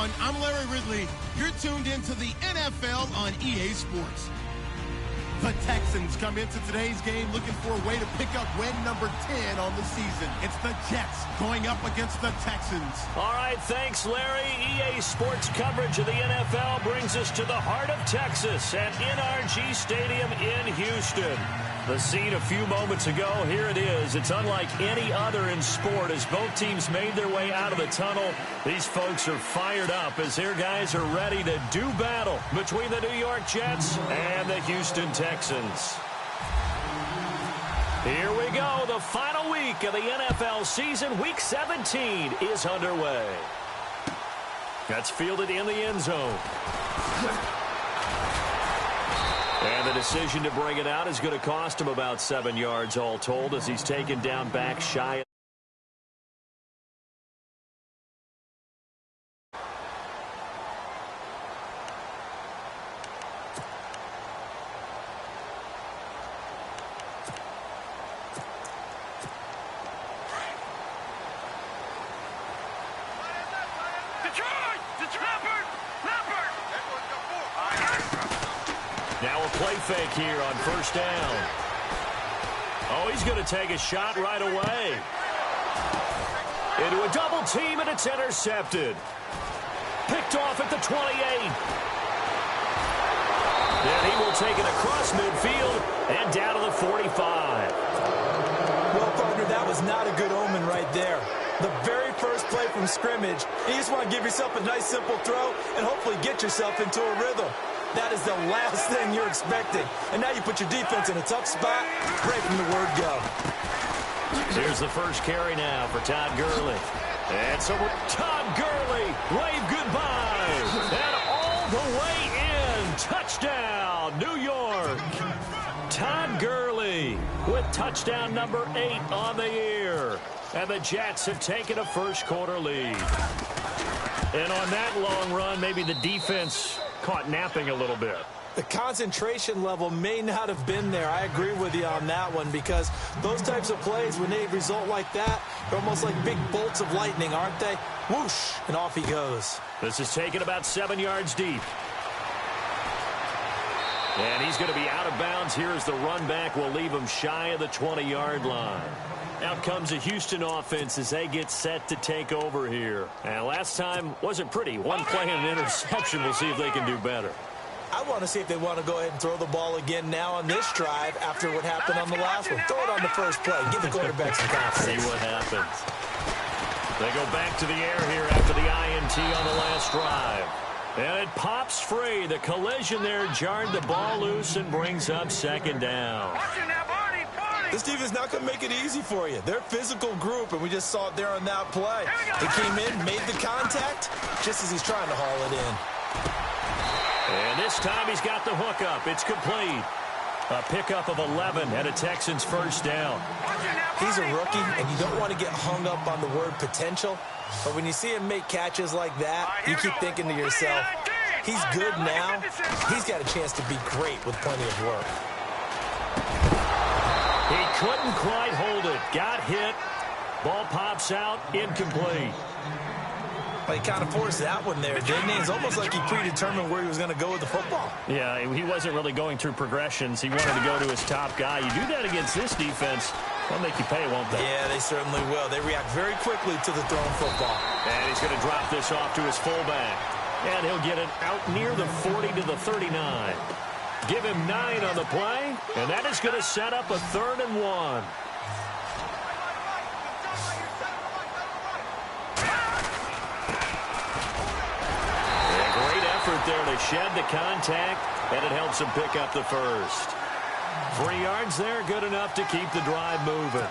everyone. I'm Larry Ridley. You're tuned into the NFL on EA Sports. The Texans come into today's game looking for a way to pick up win number 10 on the season. It's the Jets going up against the Texans. All right, thanks, Larry. EA Sports coverage of the NFL brings us to the heart of Texas at NRG Stadium in Houston. The scene a few moments ago, here it is. It's unlike any other in sport as both teams made their way out of the tunnel. These folks are fired up as their guys are ready to do battle between the New York Jets and the Houston Texans. Here we go. The final week of the NFL season. Week 17 is underway. That's fielded in the end zone. And the decision to bring it out is going to cost him about 7 yards all told as he's taken down back shy. Now a play fake here on first down. Oh, he's going to take a shot right away. Into a double team, and it's intercepted. Picked off at the 28. Then he will take it across midfield and down to the 45. Well, partner, that was not a good omen right there. The very first play from scrimmage, you just want to give yourself a nice, simple throw and hopefully get yourself into a rhythm. That is the last thing you're expecting. And now you put your defense in a tough spot right from the word go. Here's the first carry now for Todd Gurley. And so Todd Gurley, wave goodbye. And all the way in. Touchdown, New York. Todd Gurley with touchdown number 8 on the year. And the Jets have taken a first-quarter lead. And on that long run, maybe the defense caught napping a little bit. The concentration level may not have been there. I agree with you on that one because those types of plays, when they result like that, they're almost like big bolts of lightning, aren't they? Whoosh, and off he goes. This is taken about 7 yards deep. And he's going to be out of bounds here as the run back will leave him shy of the 20-yard line. Out comes the Houston offense as they get set to take over here. And last time wasn't pretty. One play and an interception. We'll see if they can do better. I want to see if they want to go ahead and throw the ball again now on this drive after what happened on the last one. Throw it on the first play. Give the quarterback some confidence. See what happens. They go back to the air here after the INT on the last drive. And it pops free. The collision there jarred the ball loose and brings up second down. This team is not going to make it easy for you. They're a physical group, and we just saw it there on that play. He came in, made the contact, just as he's trying to haul it in. And this time he's got the hook up. It's complete. A pickup of 11 and a Texans first down. He's a rookie, and you don't want to get hung up on the word potential. But when you see him make catches like that, you keep thinking to yourself, he's good now. He's got a chance to be great with plenty of work. He couldn't quite hold it. Got hit. Ball pops out. Incomplete. Well, he kind of forced that one there, didn't he? It's almost like he predetermined where he was going to go with the football. Yeah, he wasn't really going through progressions. He wanted to go to his top guy. You do that against this defense, they'll make you pay, won't they? Yeah, they certainly will. They react very quickly to the thrown football. And he's going to drop this off to his fullback. And he'll get it out near the 40 to the 39. Give him 9 on the play, and that is going to set up a 3rd and 1. A great effort there to shed the contact, and it helps him pick up the first. 3 yards there, good enough to keep the drive moving.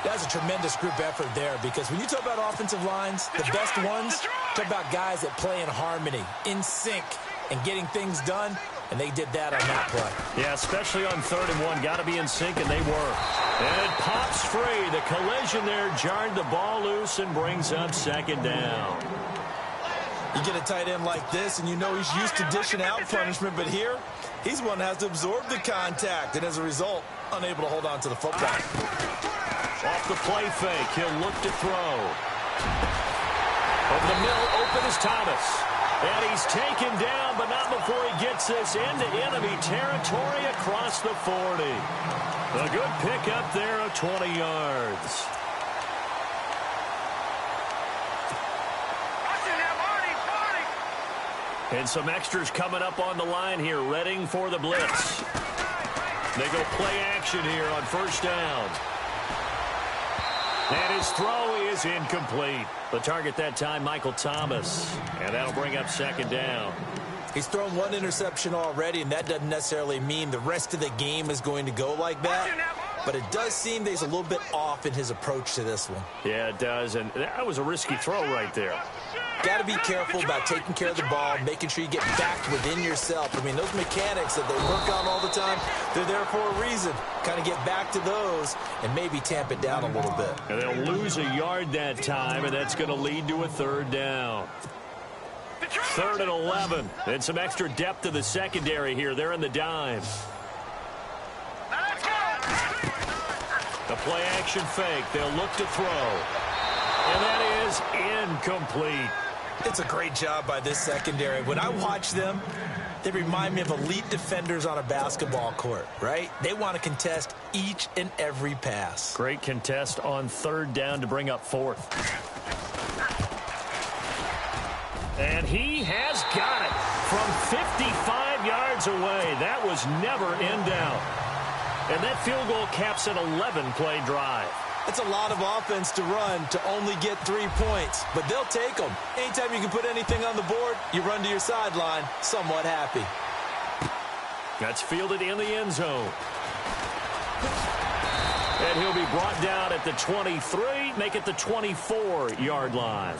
That's a tremendous group effort there because when you talk about offensive lines, the best ones, talk about guys that play in harmony, in sync, and getting things done. And they did that on that play. Yeah, especially on 3rd and 1. Got to be in sync, and they were. And it pops free. The collision there jarred the ball loose and brings up second down. You get a tight end like this, and you know he's used to dishing out punishment. But here, he's one that has to absorb the contact. And as a result, unable to hold on to the football. Off the play fake, he'll look to throw. Over the middle, open is Thomas. And he's taken down, but not before he gets this into enemy territory across the 40. A good pickup there of 20 yards. And some extras coming up on the line here, readying for the blitz. They go play action here on first down. And his throw is incomplete. The target that time, Michael Thomas. And that'll bring up second down. He's thrown one interception already, and that doesn't necessarily mean the rest of the game is going to go like that. But it does seem that he's a little bit off in his approach to this one. Yeah, it does. And that was a risky throw right there. Got to be careful about taking care of the ball, making sure you get back within yourself. I mean, those mechanics that they work on all the time, they're there for a reason. Kind of get back to those and maybe tamp it down a little bit. And they'll lose a yard that time, and that's going to lead to a third down. 3rd and 11. And some extra depth to the secondary here. They're in the dime. The play action fake. They'll look to throw. And that is incomplete. It's a great job by this secondary. When I watch them, they remind me of elite defenders on a basketball court, right? They want to contest each and every pass. Great contest on 3rd down to bring up 4th. And he has got it from 55 yards away. That was never in doubt. And that field goal caps an 11-play drive. It's a lot of offense to run to only get 3 points, but they'll take them. Anytime you can put anything on the board, you run to your sideline somewhat happy. That's fielded in the end zone. And he'll be brought down at the 23, make it the 24-yard line.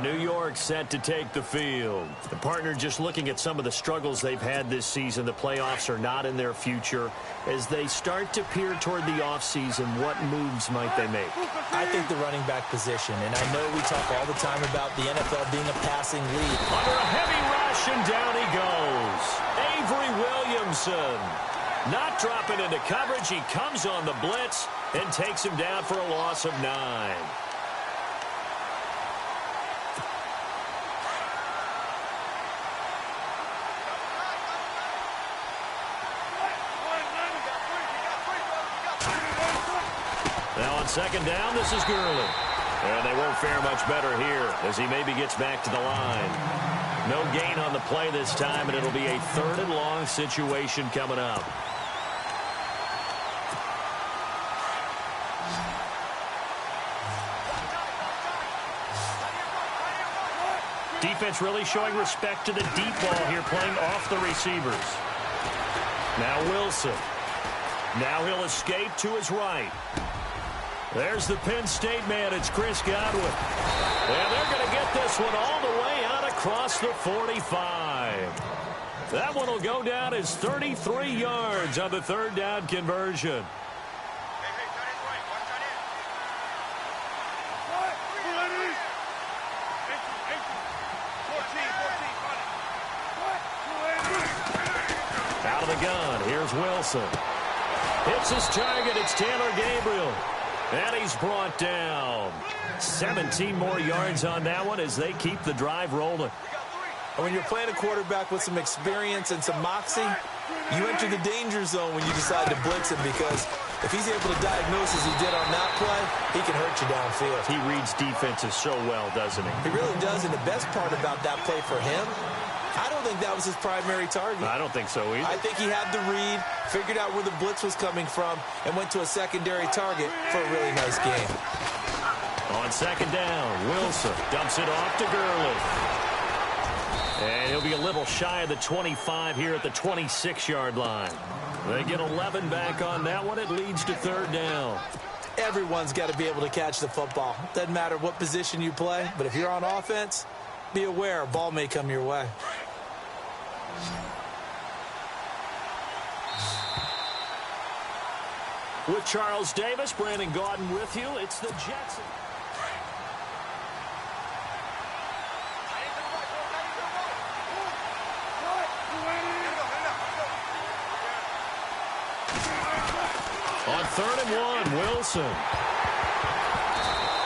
New York set to take the field. The partner just looking at some of the struggles they've had this season. The playoffs are not in their future. As they start to peer toward the offseason, what moves might they make? I think the running back position, and I know we talk all the time about the NFL being a passing league. Under a heavy rush, and down he goes. Avery Williamson not dropping into coverage. He comes on the blitz and takes him down for a loss of 9. Now on 2nd down, this is Gurley. And they won't fare much better here as he maybe gets back to the line. No gain on the play this time, and it'll be a 3rd and long situation coming up. Defense really showing respect to the deep ball here, playing off the receivers. Now Wilson. Now he'll escape to his right. There's the Penn State man. It's Chris Godwin. And they're going to get this one all the way out across the 45. That one will go down as 33 yards on the 3rd down conversion. Out of the gun. Here's Wilson. Hits his target. It's Taylor Gabriel. And he's brought down. 17 more yards on that one as they keep the drive rolling. When you're playing a quarterback with some experience and some moxie, you enter the danger zone when you decide to blitz him, because if he's able to diagnose as he did on that play, he can hurt you downfield. He reads defenses so well, doesn't he? He really does, and the best part about that play for him, I don't think that was his primary target. I don't think so either. I think he had the read, figured out where the blitz was coming from, and went to a secondary target for a really nice game. On 2nd down, Wilson dumps it off to Gurley. And he'll be a little shy of the 25 here at the 26-yard line. They get 11 back on that one. It leads to 3rd down. Everyone's got to be able to catch the football. Doesn't matter what position you play, but if you're on offense, be aware a ball may come your way. With Charles Davis, Brandon Gaudin with you. It's the Jets. On 3rd and 1, Wilson.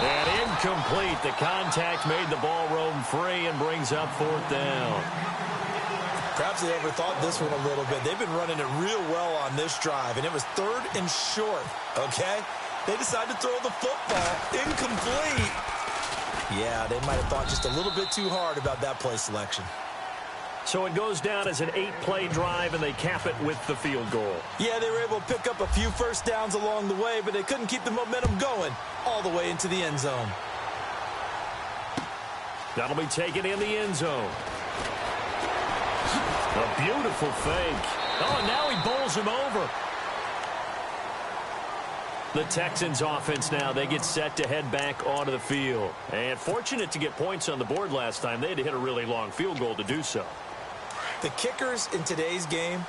And incomplete. The contact made the ball roam free and brings up 4th down. Perhaps they overthought this one a little bit. They've been running it real well on this drive, and it was 3rd and short, okay? They decided to throw the football. Incomplete. Yeah, they might have thought just a little bit too hard about that play selection. So it goes down as an 8-play drive, and they cap it with the field goal. Yeah, they were able to pick up a few first downs along the way, but they couldn't keep the momentum going all the way into the end zone. That'll be taken in the end zone. A beautiful fake. Oh, and now he bowls him over. The Texans offense now, they get set to head back onto the field. And fortunate to get points on the board last time. They had to hit a really long field goal to do so. The kickers in today's game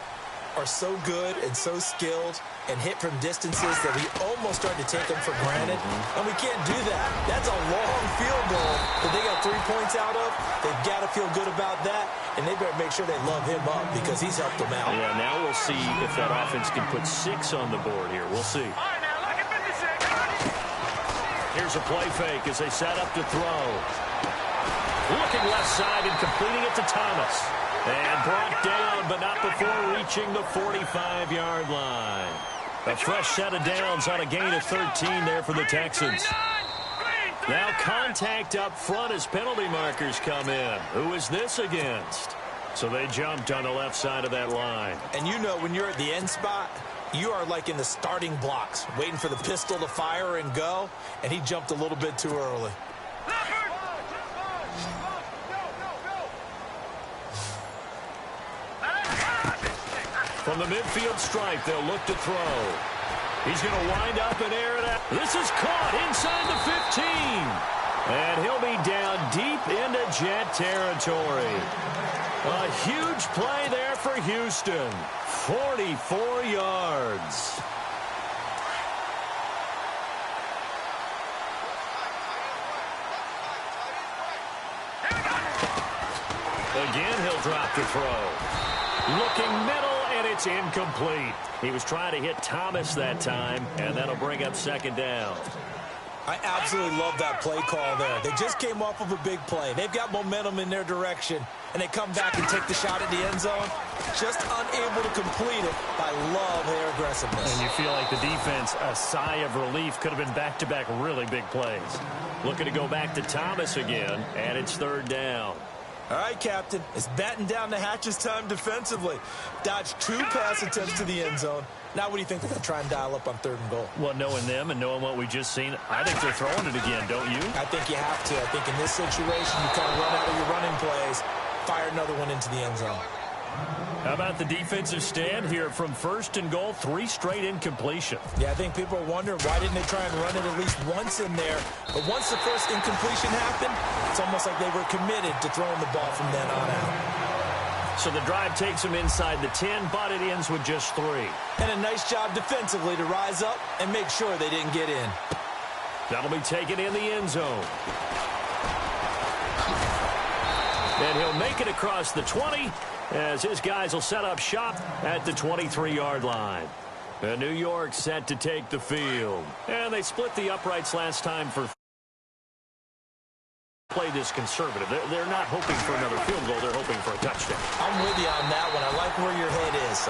are so good and so skilled and hit from distances that we almost start to take them for granted. And we can't do that. That's a long field goal that they got 3 points out of. They've got to feel good about that, and they better make sure they love him up because he's helped them out. Yeah, now we'll see if that offense can put 6 on the board here. We'll see. Here's a play fake as they set up to throw. Looking left side and completing it to Thomas. And brought down, but not before reaching the 45-yard line. A fresh set of downs on a gain of 13 there for the Texans. Now contact up front as penalty markers come in. Who is this against? So they jumped on the left side of that line. And you know when you're at the end spot, you are like in the starting blocks, waiting for the pistol to fire and go, and he jumped a little bit too early. From the midfield stripe, they'll look to throw. He's going to wind up and air it out. This is caught inside the 15. And he'll be down deep into Jet territory. A huge play there for Houston. 44 yards. Again, he'll drop the throw. Looking middle, and it's incomplete. He was trying to hit Thomas that time, and that'll bring up 2nd down. I absolutely love that play call there. They just came off of a big play. They've got momentum in their direction, and they come back and take the shot at the end zone. Just unable to complete it. I love their aggressiveness. And you feel like the defense, a sigh of relief, could have been back-to-back really big plays. Looking to go back to Thomas again, and it's 3rd down. All right, Captain, it's batten down the hatches time defensively. Dodged 2 pass attempts to the end zone. Now what do you think they're going to try and dial up on 3rd and goal? Well, knowing them and knowing what we just seen, I think they're throwing it again, don't you? I think you have to. I think in this situation, you kind of run out of your running plays, fire another one into the end zone. How about the defensive stand here from 1st and goal, 3 straight incompletion? Yeah, I think people are wondering why didn't they try and run it at least once in there. But once the first incompletion happened, it's almost like they were committed to throwing the ball from then on out. So the drive takes them inside the 10, but it ends with just 3. And a nice job defensively to rise up and make sure they didn't get in. That'll be taken in the end zone. And he'll make it across the 20 as his guys will set up shop at the 23-yard line. And New York set to take the field. And they split the uprights last time for play this conservative. They're not hoping for another field goal. They're hoping for a touchdown. I'm with you on that one. I like where your head is.